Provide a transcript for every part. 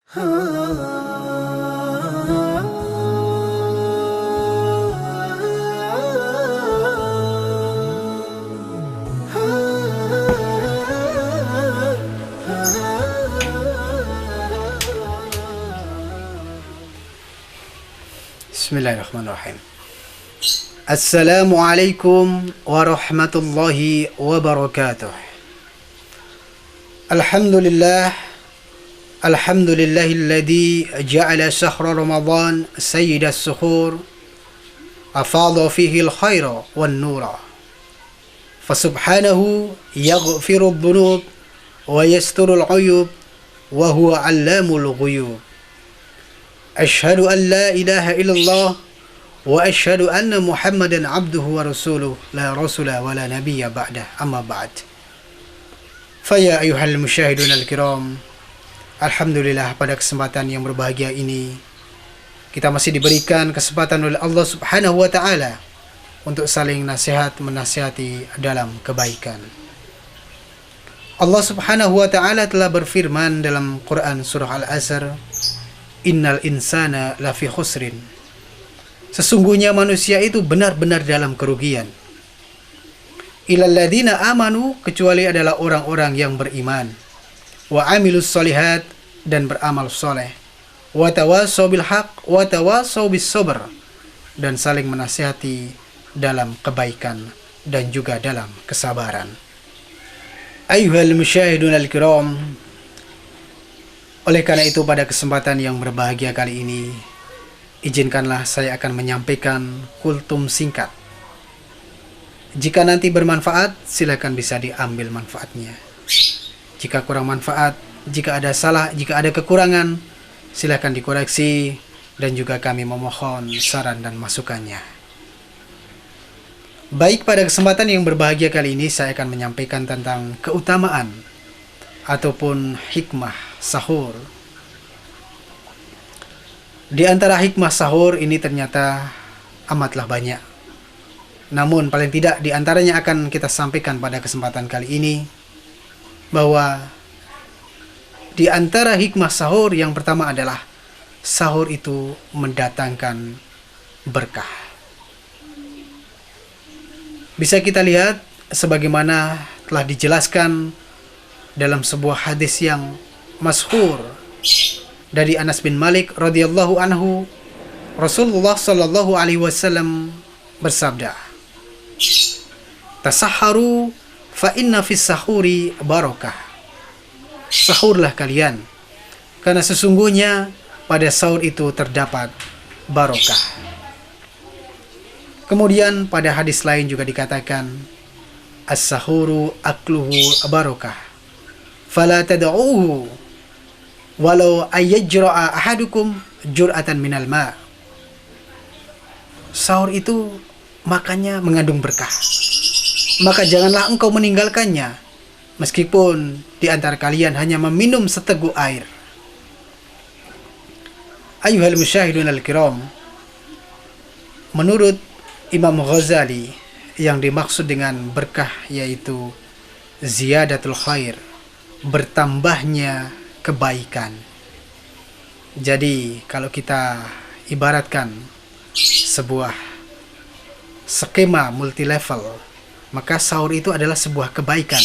Bismillahirrahmanirrahim. Assalamualaikum warahmatullahi wabarakatuh. Alhamdulillahilladzi ja'ala syahra Ramadan sayyidas suhur afadha fihi al-khaira wan nura. Fasubhanahu yaghfiru adh-dhunub wa yasturu al-'uyub wa huwa 'allamul ghuyub. Asyhadu an la ilaha illallah wa asyhadu anna Muhammadan abduhu wa rasuluh la rasula wa la nabiyya ba'dah, amma ba'd. Faya ayuhal musyahidun al-kiram, alhamdulillah pada kesempatan yang berbahagia ini kita masih diberikan kesempatan oleh Allah Subhanahu wa taala untuk saling menasihati dalam kebaikan. Allah Subhanahu wa taala telah berfirman dalam Quran surah Al-Asr, Innal insana lafi khusrin. Sesungguhnya manusia itu benar-benar dalam kerugian. Illal ladzina amanu, kecuali adalah orang-orang yang beriman. Wa amilus solihat, dan beramal soleh. Wa tawassaw bil haq, wa tawassaw bis sabr, dan saling menasihati dalam kebaikan dan juga dalam kesabaran. Ayyuhal musyahidun al-kiram, oleh karena itu pada kesempatan yang berbahagia kali ini, izinkanlah saya akan menyampaikan kultum singkat. Jika nanti bermanfaat, silakan bisa diambil manfaatnya. Jika kurang manfaat, jika ada salah, jika ada kekurangan, silakan dikoreksi, dan juga kami memohon saran dan masukannya. Baik, pada kesempatan yang berbahagia kali ini saya akan menyampaikan tentang keutamaan ataupun hikmah sahur. Di antara hikmah sahur ini ternyata amatlah banyak. Namun paling tidak di antaranya akan kita sampaikan pada kesempatan kali ini, bahwa di antara hikmah sahur yang pertama adalah sahur itu mendatangkan berkah. Bisa kita lihat sebagaimana telah dijelaskan dalam sebuah hadis yang masyhur dari Anas bin Malik radhiyallahu anhu, Rasulullah sallallahu alaihi wasallam bersabda, "Tasahharu fa inna fis sahuri barakah." Sahurlah kalian, karena sesungguhnya pada sahur itu terdapat barokah. Kemudian pada hadis lain juga dikatakan, "As-sahuru akluhu barokah, fala tad'uhu walau ayyajra'a ahadukum jur'atan minal ma'." Sahur itu makannya mengandung berkah, maka janganlah engkau meninggalkannya meskipun di antara kalian hanya meminum seteguk air. Ayyuhal musyahidun al-kiram, menurut Imam Ghazali, yang dimaksud dengan berkah yaitu ziyadatul khair, bertambahnya kebaikan. Jadi kalau kita ibaratkan sebuah skema multi level, maka sahur itu adalah sebuah kebaikan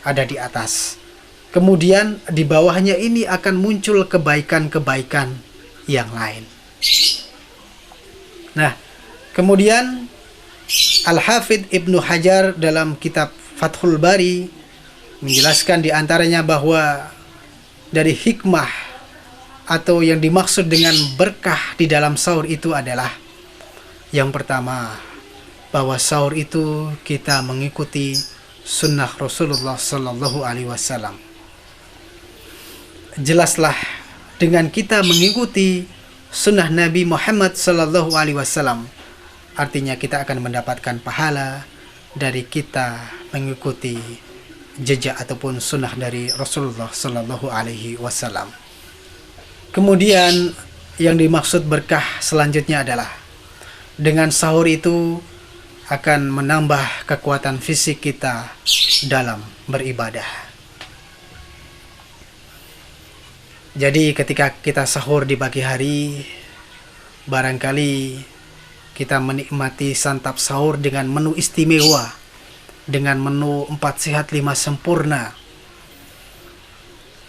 ada di atas. Kemudian di bawahnya ini akan muncul kebaikan-kebaikan yang lain. Nah, kemudian Al-Hafidh Ibnu Hajar dalam kitab Fathul Bari menjelaskan di antaranya bahwa dari hikmah atau yang dimaksud dengan berkah di dalam sahur itu adalah, yang pertama, bahwa sahur itu kita mengikuti sunnah Rasulullah Sallallahu Alaihi Wasallam. Jelaslah dengan kita mengikuti sunnah Nabi Muhammad Sallallahu Alaihi Wasallam, artinya kita akan mendapatkan pahala dari kita mengikuti jejak ataupun sunnah dari Rasulullah Sallallahu Alaihi Wasallam. Kemudian yang dimaksud berkah selanjutnya adalah dengan sahur itu akan menambah kekuatan fisik kita dalam beribadah. Jadi ketika kita sahur di pagi hari, barangkali kita menikmati santap sahur dengan menu istimewa, dengan menu 4 sehat 5 sempurna.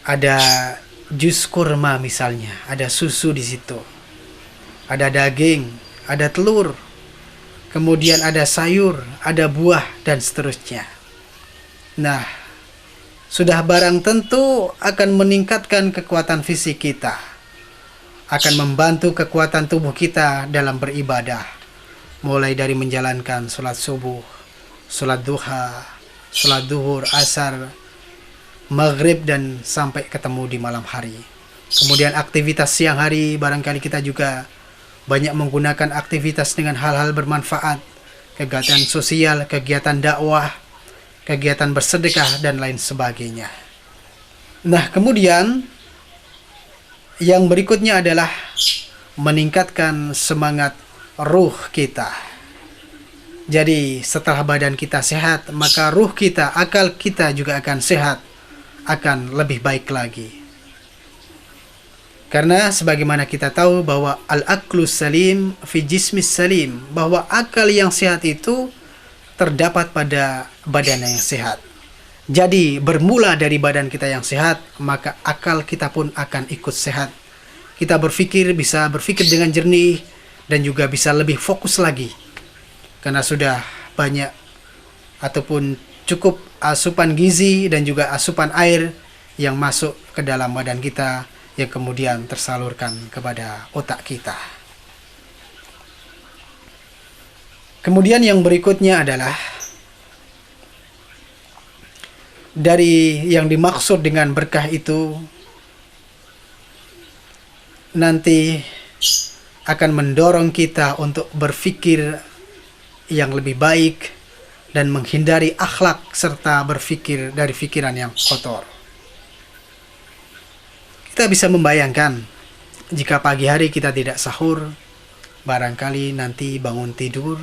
Ada jus kurma misalnya, ada susu di situ, ada daging, ada telur, kemudian ada sayur, ada buah, dan seterusnya. Nah, sudah barang tentu akan meningkatkan kekuatan fisik kita, akan membantu kekuatan tubuh kita dalam beribadah, mulai dari menjalankan sholat subuh, sholat duha, sholat duhur, asar, maghrib, dan sampai ketemu di malam hari. Kemudian aktivitas siang hari, barangkali kita juga banyak menggunakan aktivitas dengan hal-hal bermanfaat, kegiatan sosial, kegiatan dakwah, kegiatan bersedekah, dan lain sebagainya. Nah, kemudian yang berikutnya adalah meningkatkan semangat ruh kita. Jadi setelah badan kita sehat, maka ruh kita, akal kita juga akan sehat, akan lebih baik lagi. Karena sebagaimana kita tahu bahwa al-aqlus salim fi jismis salim, bahwa akal yang sehat itu terdapat pada badan yang sehat. Jadi bermula dari badan kita yang sehat, maka akal kita pun akan ikut sehat. Kita bisa berpikir dengan jernih dan juga bisa lebih fokus lagi. Karena sudah banyak ataupun cukup asupan gizi dan juga asupan air yang masuk ke dalam badan kita, yang kemudian tersalurkan kepada otak kita. Kemudian yang berikutnya adalah dari yang dimaksud dengan berkah itu nanti akan mendorong kita untuk berpikir yang lebih baik dan menghindari akhlak serta berpikir dari pikiran yang kotor. Kita bisa membayangkan jika pagi hari kita tidak sahur, barangkali nanti bangun tidur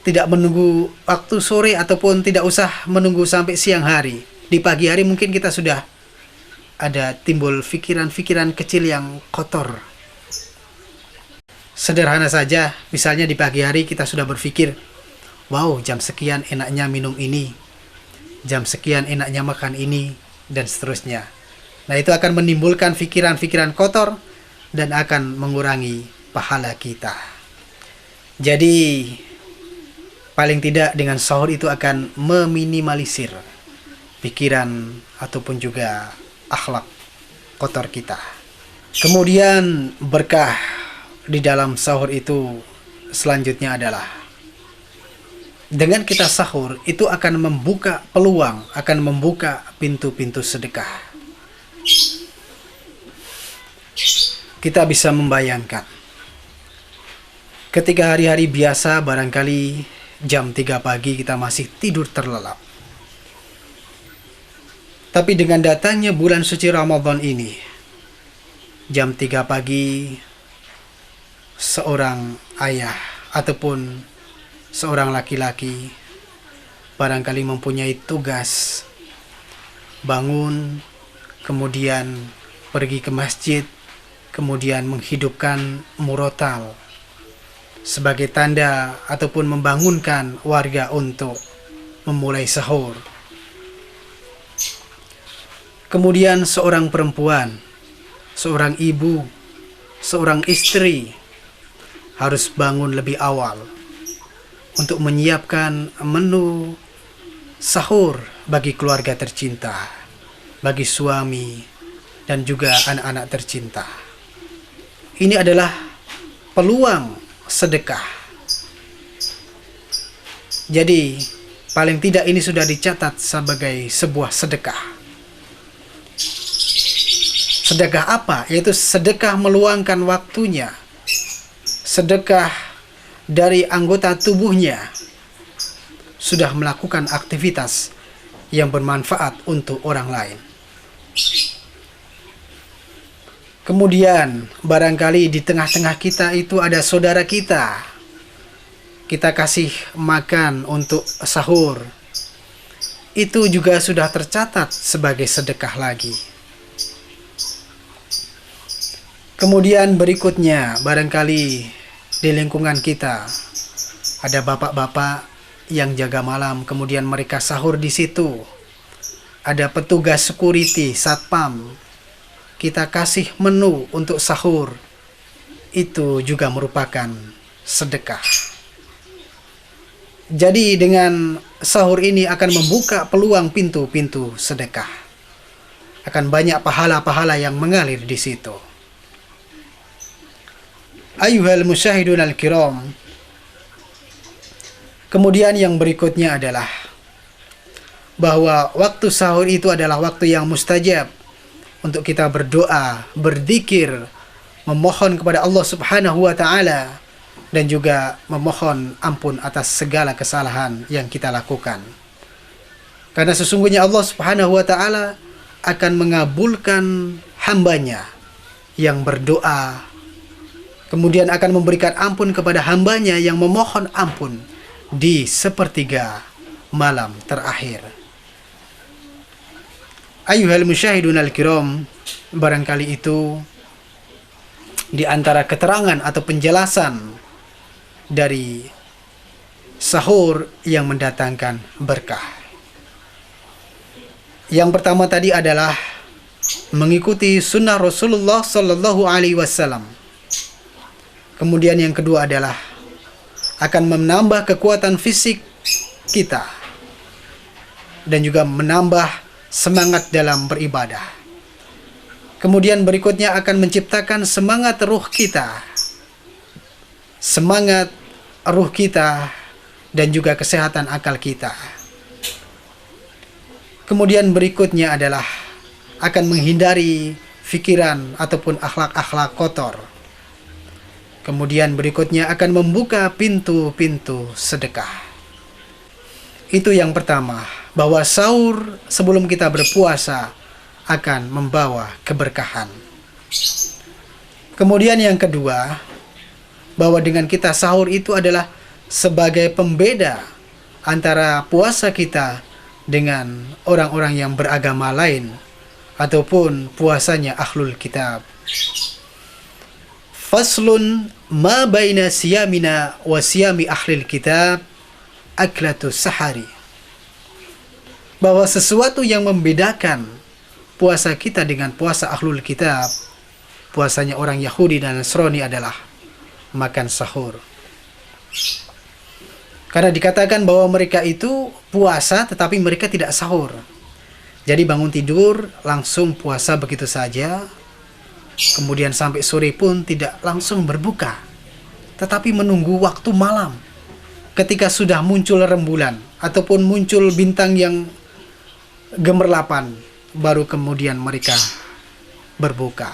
tidak menunggu waktu sore ataupun tidak usah menunggu sampai siang hari. Di pagi hari mungkin kita sudah ada timbul pikiran-pikiran kecil yang kotor. Sederhana saja, misalnya di pagi hari kita sudah berpikir, wow, jam sekian enaknya minum ini, jam sekian enaknya makan ini, dan seterusnya. Nah, itu akan menimbulkan pikiran-pikiran kotor dan akan mengurangi pahala kita. Jadi paling tidak dengan sahur itu akan meminimalisir pikiran ataupun juga akhlak kotor kita. Kemudian berkah di dalam sahur itu selanjutnya adalah dengan kita sahur itu akan membuka peluang, akan membuka pintu-pintu sedekah. Kita bisa membayangkan ketika hari-hari biasa barangkali jam 3 pagi kita masih tidur terlelap. Tapi dengan datangnya bulan suci Ramadan ini, jam 3 pagi, seorang ayah ataupun seorang laki-laki barangkali mempunyai tugas bangun, kemudian pergi ke masjid, kemudian menghidupkan murotal sebagai tanda ataupun membangunkan warga untuk memulai sahur. Kemudian seorang perempuan, seorang ibu, seorang istri harus bangun lebih awal untuk menyiapkan menu sahur bagi keluarga tercinta, bagi suami dan juga anak-anak tercinta. Ini adalah peluang sedekah. Jadi paling tidak ini sudah dicatat sebagai sebuah sedekah. Sedekah apa? Yaitu sedekah meluangkan waktunya, sedekah dari anggota tubuhnya, sudah melakukan aktivitas yang bermanfaat untuk orang lain. Kemudian barangkali di tengah-tengah kita itu ada saudara kita kasih makan untuk sahur. Itu juga sudah tercatat sebagai sedekah lagi. Kemudian berikutnya, barangkali di lingkungan kita ada bapak-bapak yang jaga malam, kemudian mereka sahur di situ. Ada petugas security, satpam, kita kasih menu untuk sahur. Itu juga merupakan sedekah. Jadi dengan sahur ini akan membuka peluang pintu-pintu sedekah. Akan banyak pahala-pahala yang mengalir di situ. Ayyuhal musyahidun al-kiram. Kemudian yang berikutnya adalah bahwa waktu sahur itu adalah waktu yang mustajab untuk kita berdoa, berzikir, memohon kepada Allah Subhanahu wa taala dan juga memohon ampun atas segala kesalahan yang kita lakukan. Karena sesungguhnya Allah Subhanahu wa taala akan mengabulkan hambanya yang berdoa, kemudian akan memberikan ampun kepada hambanya yang memohon ampun di sepertiga malam terakhir. Ayyuhal musyahidun al-kiram, barangkali itu di antara keterangan atau penjelasan dari sahur yang mendatangkan berkah. Yang pertama tadi adalah mengikuti sunnah Rasulullah Sallallahu Alaihi Wasallam. Kemudian yang kedua adalah akan menambah kekuatan fisik kita dan juga menambah semangat dalam beribadah. Kemudian berikutnya akan menciptakan semangat ruh kita. Semangat ruh kita dan juga kesehatan akal kita. Kemudian berikutnya adalah akan menghindari fikiran ataupun akhlak-akhlak kotor. Kemudian berikutnya akan membuka pintu-pintu sedekah. Itu yang pertama, bahwa sahur sebelum kita berpuasa akan membawa keberkahan. Kemudian yang kedua, bahwa dengan kita sahur itu adalah sebagai pembeda antara puasa kita dengan orang-orang yang beragama lain ataupun puasanya ahlul kitab. Faslun ma baina siyamina wa siyami ahlil kitab aklatu sahari. Bahwa sesuatu yang membedakan puasa kita dengan puasa ahlul kitab, puasanya orang Yahudi dan Nasrani, adalah makan sahur. Karena dikatakan bahwa mereka itu puasa tetapi mereka tidak sahur. Jadi bangun tidur langsung puasa begitu saja, kemudian sampai sore pun tidak langsung berbuka, tetapi menunggu waktu malam ketika sudah muncul rembulan ataupun muncul bintang yang gemerlapan, baru kemudian mereka berbuka.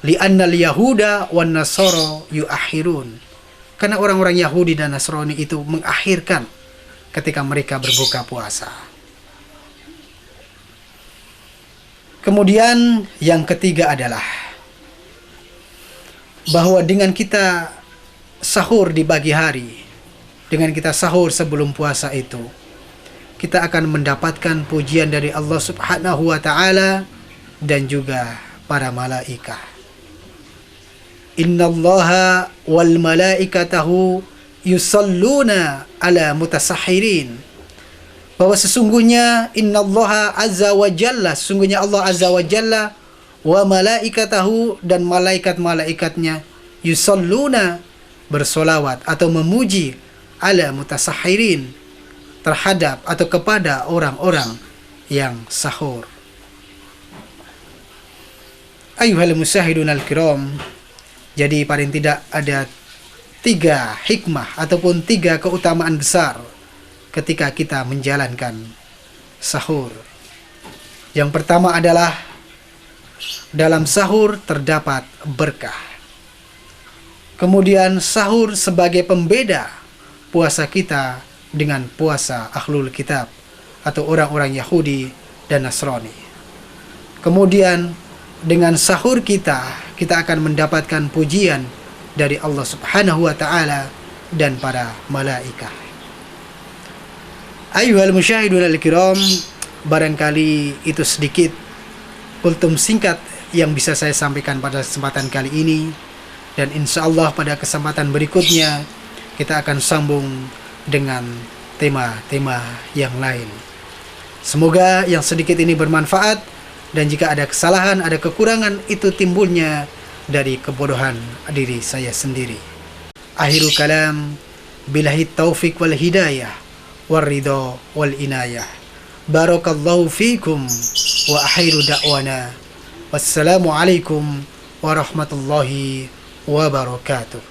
Li'annal yahuda wan nasara yuakhirun. Karena orang-orang Yahudi dan Nasrani itu mengakhirkan ketika mereka berbuka puasa. Kemudian yang ketiga adalah bahwa dengan kita sahur di pagi hari, dengan kita sahur sebelum puasa itu, kita akan mendapatkan pujian dari Allah Subhanahu wa taala dan juga para malaikat. Innallaha wal malaikatahu yusalluna ala mutasahhirin. Bahwa sesungguhnya innallaha azza wa jalla, sesungguhnya Allah azza wa jalla, wa malaikatahu, dan malaikat-malaikatnya, yusalluna, bersolawat atau memuji, ala mutasahhirin, terhadap atau kepada orang-orang yang sahur. Ayyuhal musyahidun al-kiram, jadi paling tidak ada 3 hikmah ataupun 3 keutamaan besar ketika kita menjalankan sahur. Yang pertama adalah dalam sahur terdapat berkah. Kemudian sahur sebagai pembeda puasa kita dengan puasa ahlul kitab atau orang-orang Yahudi dan Nasrani. Kemudian dengan sahur kita akan mendapatkan pujian dari Allah Subhanahu wa taala dan para malaikat. Ayyuhal musyahidun al-kiram, barangkali itu sedikit kultum singkat yang bisa saya sampaikan pada kesempatan kali ini, dan insya Allah pada kesempatan berikutnya kita akan sambung dengan tema-tema yang lain. Semoga yang sedikit ini bermanfaat, dan jika ada kesalahan, ada kekurangan, itu timbulnya dari kebodohan diri saya sendiri. Akhirul kalam, billahi taufik wal hidayah, wal ridha wal inayah. Barakallahu fikum, wa akhiru da'wana. Wassalamualaikum warahmatullahi wabarakatuh.